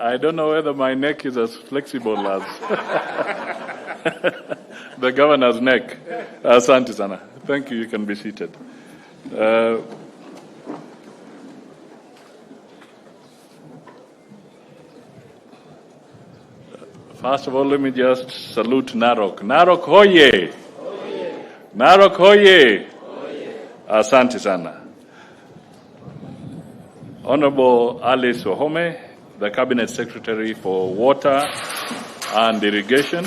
I don't know whether my neck is as flexible as the governor's neck. Asante sana. Thank you. You can be seated. First of all, let me just salute Narok. Narok hoye! Hoye! Narok hoye! Hoye! Asante sana. Honorable Alice Wahome, the Cabinet Secretary for Water and Irrigation,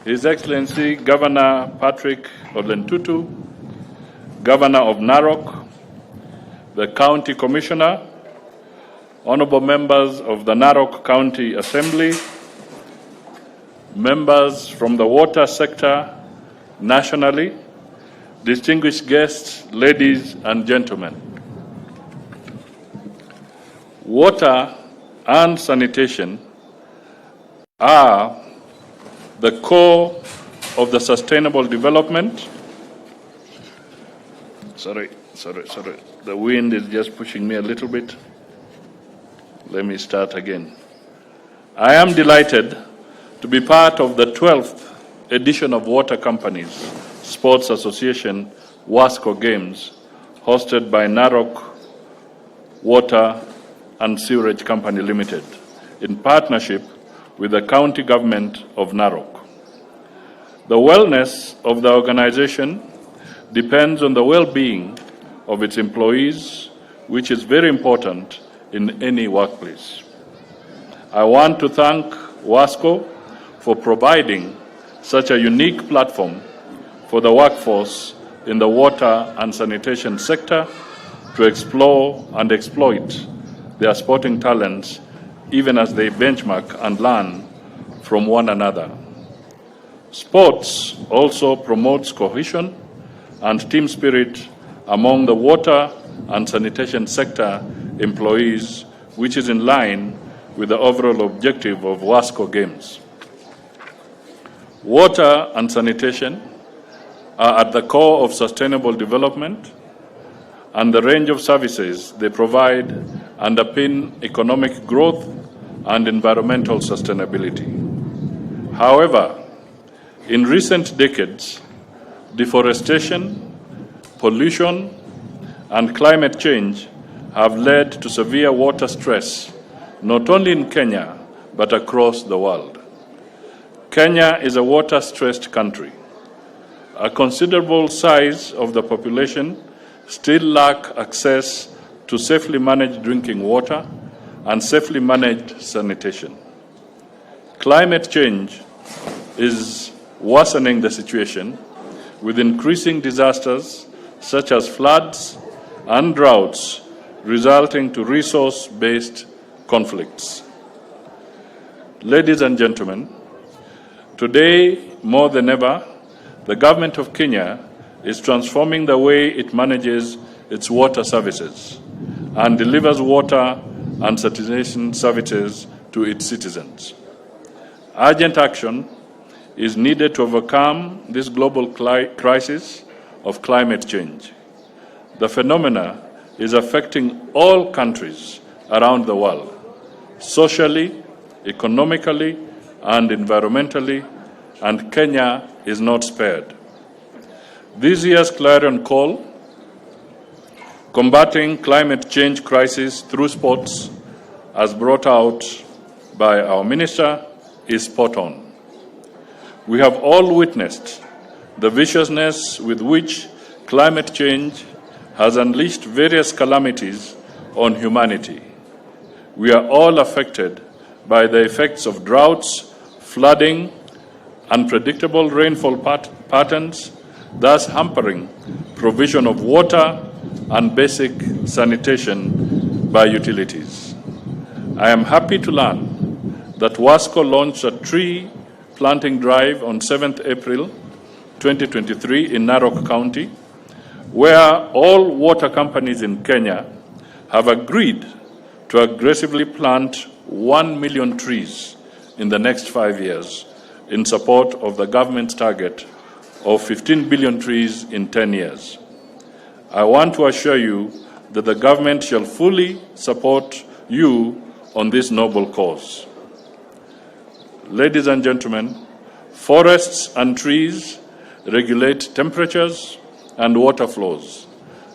His Excellency Governor Patrick Odlentutu, Governor of Narok, the County Commissioner, Honorable members of the Narok County Assembly, members from the water sector nationally, distinguished guests, ladies and gentlemen. Water and sanitation are the core of the sustainable development. Sorry. The wind is just pushing me a little bit. Let me start again. I am delighted to be part of the 12th edition of Water Companies Sports Association WASCO Games, hosted by Narok Water and Sewerage Company Limited, in partnership with the county government of Narok. The wellness of the organization depends on the well-being of its employees, which is very important in any workplace. I want to thank WASCO for providing such a unique platform for the workforce in the water and sanitation sector to explore and exploit their sporting talents, even as they benchmark and learn from one another. Sports also promotes cohesion and team spirit among the water and sanitation sector employees, which is in line with the overall objective of WASCO Games. Water and sanitation are at the core of sustainable development, and the range of services they provide underpin economic growth and environmental sustainability. However, in recent decades, deforestation, pollution, and climate change have led to severe water stress, not only in Kenya, but across the world. Kenya is a water-stressed country. A considerable size of the population still lack access to safely managed drinking water and safely managed sanitation. Climate change is worsening the situation, with increasing disasters such as floods and droughts resulting to resource-based conflicts. Ladies and gentlemen, today more than ever, the government of Kenya is transforming the way it manages its water services and delivers water and sanitation services to its citizens. Urgent action is needed to overcome this global crisis of climate change. The phenomena is affecting all countries around the world, socially, economically, and environmentally, and Kenya is not spared. This year's clarion call, combating climate change crisis through sports, as brought out by our minister, is spot on. We have all witnessed the viciousness with which climate change has unleashed various calamities on humanity. We are all affected by the effects of droughts, flooding, unpredictable rainfall patterns, thus hampering provision of water and basic sanitation by utilities. I am happy to learn that WASCO launched a tree planting drive on 7th April 2023 in Narok County, where all water companies in Kenya have agreed to aggressively plant 1 million trees in the next 5 years in support of the government's target of 15 billion trees in 10 years. I want to assure you that the government shall fully support you on this noble cause. Ladies and gentlemen, forests and trees regulate temperatures and water flows.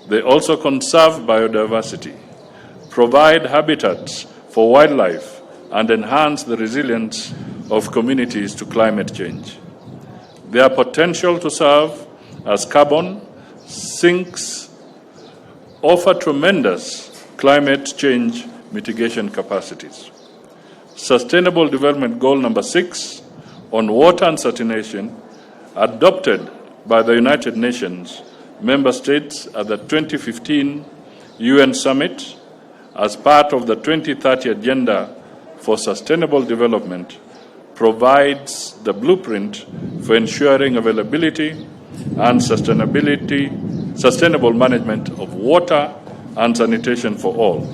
They also conserve biodiversity, provide habitats for wildlife, and enhance the resilience of communities to climate change. Their potential to serve as carbon sinks offer tremendous climate change mitigation capacities. Sustainable Development Goal number 6 on water and sanitation, adopted by the United Nations member states at the 2015 UN Summit as part of the 2030 Agenda for Sustainable Development, provides the blueprint for ensuring availability and sustainable management of water and sanitation for all.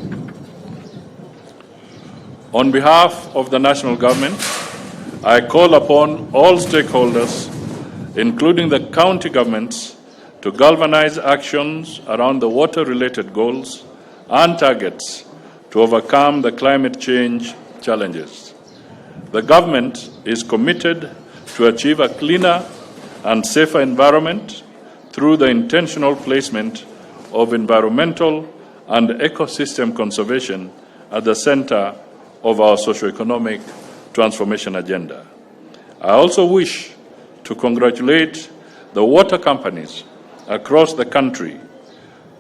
On behalf of the national government, I call upon all stakeholders, including the county governments, to galvanize actions around the water-related goals and targets to overcome the climate change challenges. The government is committed to achieve a cleaner and safer environment through the intentional placement of environmental and ecosystem conservation at the center of our socio-economic transformation agenda. I also wish to congratulate the water companies across the country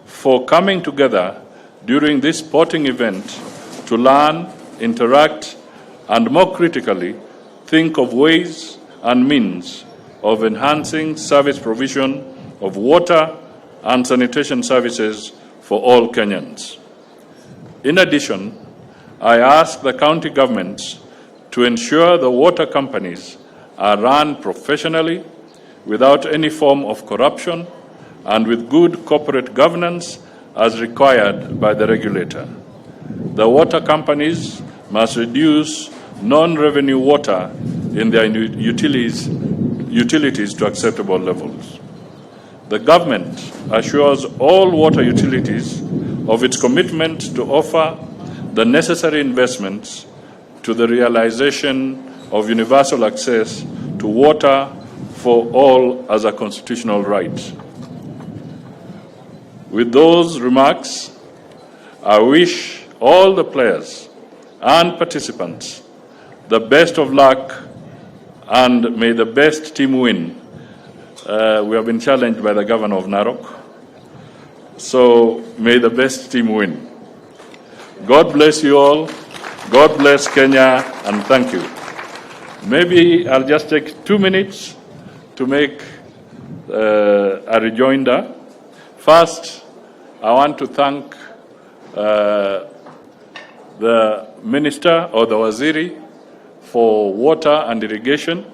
for coming together during this sporting event to learn, interact, and more critically, think of ways and means of enhancing service provision of water and sanitation services for all Kenyans. In addition, I ask the county governments to ensure the water companies are run professionally, without any form of corruption, and with good corporate governance as required by the regulator. The water companies must reduce non-revenue water in their utilities to acceptable levels. The government assures all water utilities of its commitment to offer the necessary investments to the realization of universal access to water for all as a constitutional right. With those remarks, I wish all the players and participants the best of luck, and may the best team win. We have been challenged by the governor of Narok, so may the best team win. God bless you all. God bless Kenya, and thank you. Maybe I'll just take 2 minutes to make a rejoinder. First, I want to thank the minister or the waziri for water and irrigation.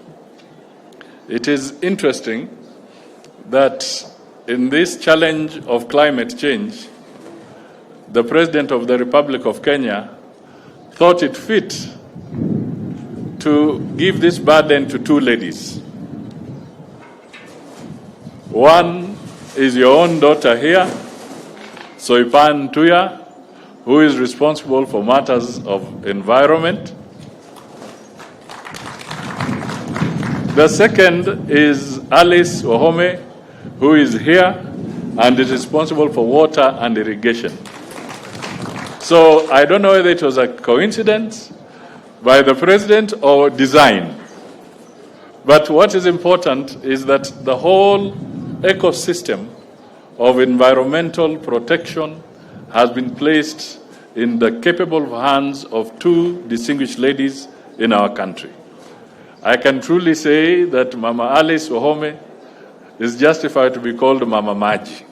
It is interesting that in this challenge of climate change, the President of the Republic of Kenya thought it fit to give this burden to 2 ladies. One is your own daughter here, Soipan Tuya, who is responsible for matters of environment. The second is Alice Wahome, who is here and is responsible for water and irrigation. So I don't know whether it was a coincidence by the president or design. But what is important is that the whole ecosystem of environmental protection has been placed in the capable hands of 2 distinguished ladies in our country. I can truly say that Mama Alice Wahome is justified to be called Mama Maji.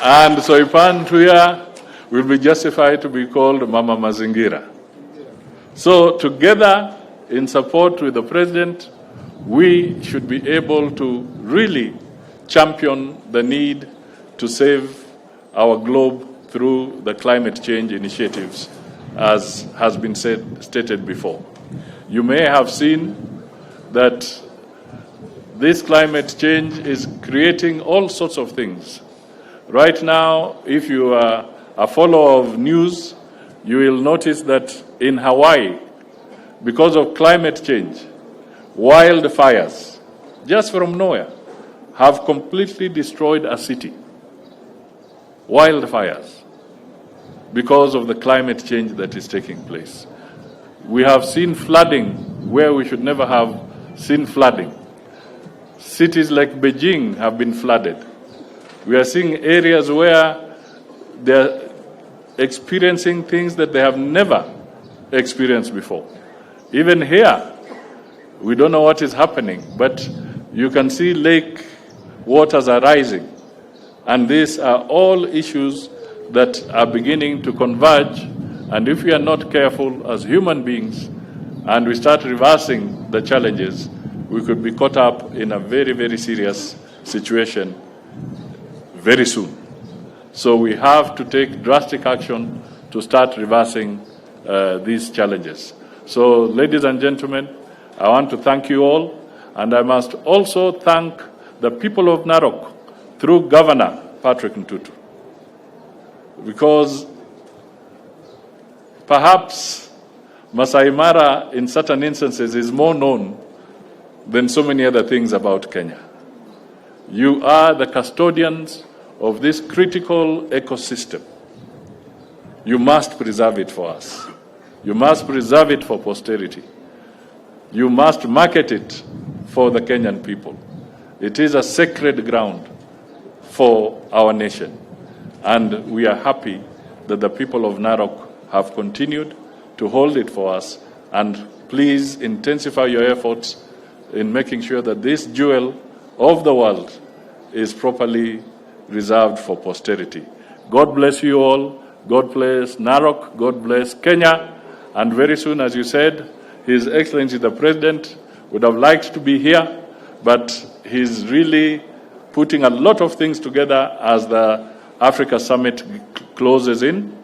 And Soipan Tuya will be justified to be called Mama Mazingira. So together, in support with the President, we should be able to really champion the need to save our globe through the climate change initiatives, as has been stated before. You may have seen that this climate change is creating all sorts of things. Right now, if you are a follower of news, you will notice that in Hawaii, because of climate change, wildfires, just from nowhere, have completely destroyed a city. Wildfires, because of the climate change that is taking place. We have seen flooding where we should never have seen flooding. Cities like Beijing have been flooded. We are seeing areas where they're experiencing things that they have never experienced before. Even here, we don't know what is happening, but you can see lake waters are rising. And these are all issues that are beginning to converge. And if we are not careful as human beings and we start reversing the challenges, we could be caught up in a very, very serious situation very soon. So we have to take drastic action to start reversing these challenges. So, ladies and gentlemen, I want to thank you all, and I must also thank the people of Narok through Governor Patrick Ntutu, because perhaps Masai Mara in certain instances is more known than so many other things about Kenya. You are the custodians of this critical ecosystem. You must preserve it for us. You must preserve it for posterity. You must market it for the Kenyan people. It is a sacred ground for our nation. And we are happy that the people of Narok have continued to hold it for us. And please intensify your efforts in making sure that this jewel of the world is properly reserved for posterity. God bless you all. God bless Narok. God bless Kenya. And very soon, as you said, His Excellency the President would have liked to be here, but he's really putting a lot of things together as the Africa Summit closes in.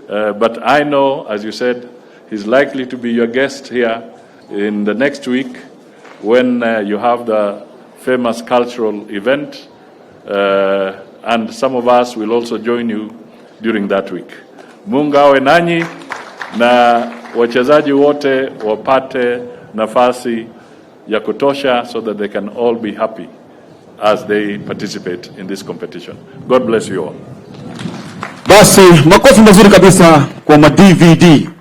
But I know, as you said, he's likely to be your guest here in the next week when you have the famous cultural event. And some of us will also join you during that week. Mungu awe nanyi na wachezaji wote wapate nafasi ya kutosha so that they can all be happy as they participate in this competition. God bless you all. Basi makofi mazuri kabisa kwa ma DVD.